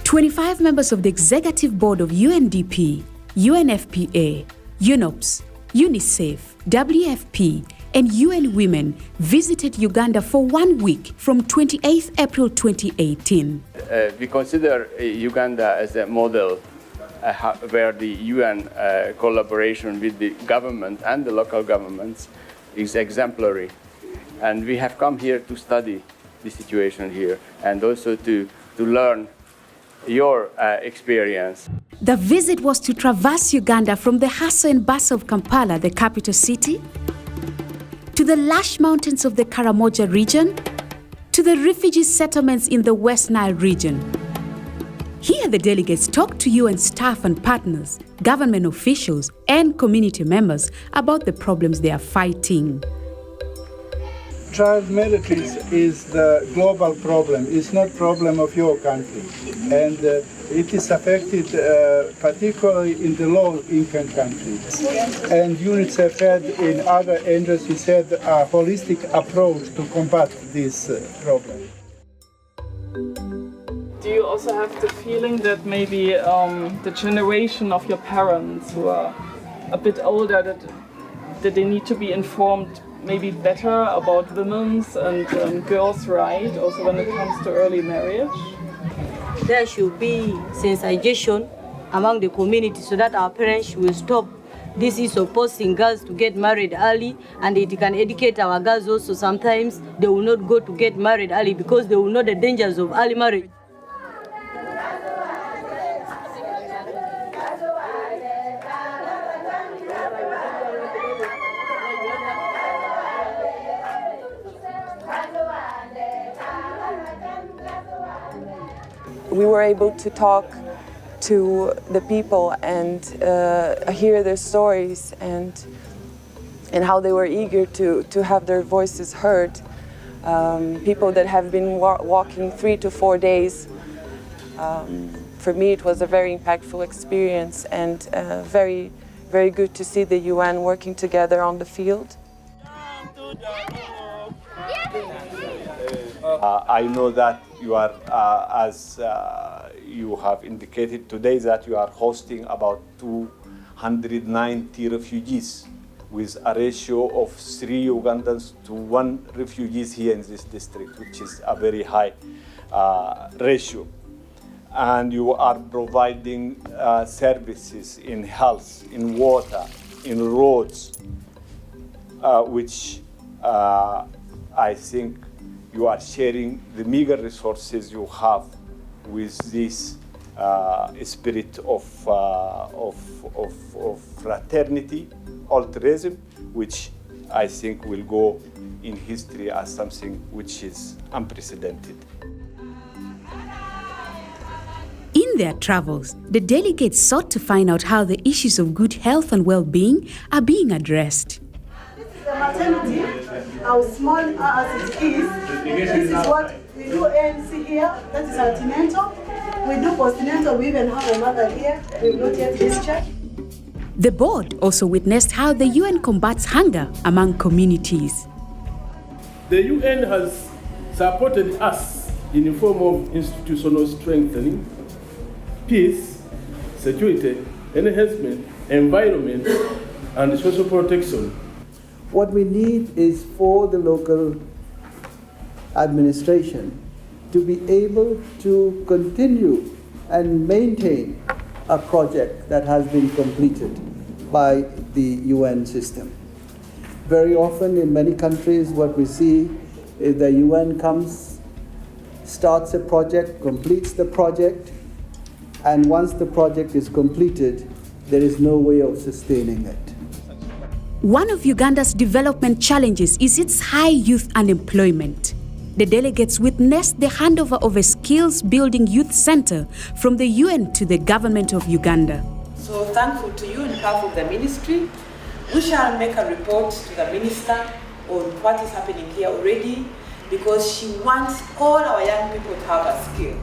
25 members of the executive board of UNDP, UNFPA, UNOPS, UNICEF, WFP, and UN Women visited Uganda for 1 week from 28 April 2018. We consider Uganda as a model where the UN collaboration with the government and the local governments is exemplary. And we have come here to study the situation here and also to learn your experience. The visit was to traverse Uganda from the hustle and bustle of Kampala, the capital city, to the lush mountains of the Karamoja region, to the refugee settlements in the West Nile region. Here the delegates talked to UN staff and partners, government officials and community members about the problems they are fighting. Child marriage is the global problem. It's not problem of your country. And it is affected particularly in the low-income countries. And UNICEF had in other agencies had a holistic approach to combat this problem. Do you also have the feeling that maybe the generation of your parents who are a bit older, that they need to be informed maybe better about women's and girls' rights, also when it comes to early marriage? There should be sensitization among the community so that our parents will stop this is opposing girls to get married early, and it can educate our girls also. Sometimes they will not go to get married early because they will know the dangers of early marriage. We were able to talk to the people and hear their stories and how they were eager to have their voices heard. People that have been walking 3 to 4 days. For me, it was a very impactful experience and very, very good to see the UN working together on the field. I know that you are, as you have indicated today, that you are hosting about 290 refugees with a ratio of 3 Ugandans to 1 refugees here in this district, which is a very high ratio. And you are providing services in health, in water, in roads, which I think you are sharing the meager resources you have with this spirit of fraternity, altruism, which I think will go in history as something which is unprecedented. In their travels, the delegates sought to find out how the issues of good health and well-being are being addressed. The maternity, how small as it is, this is what we do ANC here, that is antenatal. We do postnatal, we even have a mother here, we will not yet discharged. The board also witnessed how the UN combats hunger among communities. The UN has supported us in the form of institutional strengthening, peace, security, enhancement, environment, and social protection. What we need is for the local administration to be able to continue and maintain a project that has been completed by the UN system. Very often in many countries what we see is the UN comes, starts a project, completes the project, and once the project is completed, there is no way of sustaining it. One of Uganda's development challenges is its high youth unemployment. The delegates witnessed the handover of a skills-building youth center from the UN to the government of Uganda. So thankful to you in behalf of the ministry. We shall make a report to the minister on what is happening here already, because she wants all our young people to have a skill.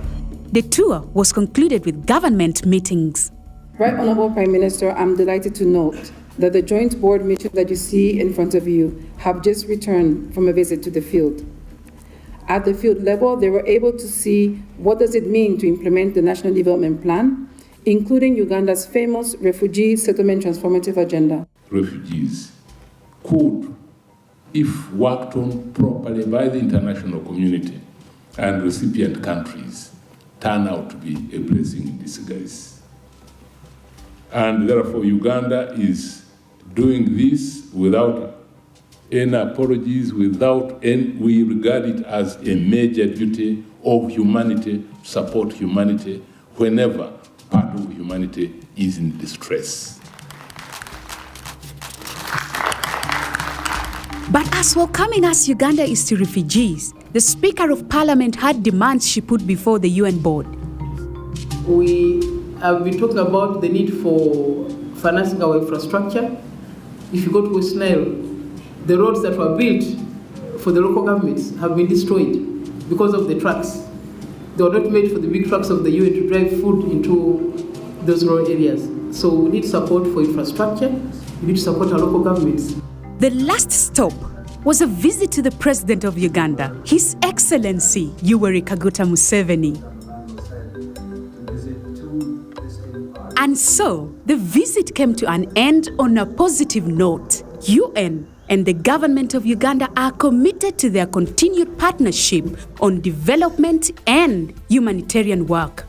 The tour was concluded with government meetings. Right Honorable Prime Minister, I'm delighted to note that the joint board meeting that you see in front of you have just returned from a visit to the field. At the field level, they were able to see what does it mean to implement the National Development Plan, including Uganda's famous Refugee Settlement Transformative Agenda. Refugees could, if worked on properly by the international community and recipient countries, turn out to be a blessing in disguise. And therefore, Uganda is doing this without any apologies, we regard it as a major duty of humanity, to support humanity whenever part of humanity is in distress. But as welcoming as Uganda is to refugees, the Speaker of Parliament had demands she put before the UN board. We have been talking about the need for financing our infrastructure. If you go to West Nile, the roads that were built for the local governments have been destroyed because of the trucks. They were not made for the big trucks of the UN to drive food into those rural areas. So we need support for infrastructure. We need to support our local governments. The last stop was a visit to the President of Uganda, His Excellency Yoweri Kaguta Museveni. And so, the visit came to an end on a positive note. UN and the government of Uganda are committed to their continued partnership on development and humanitarian work.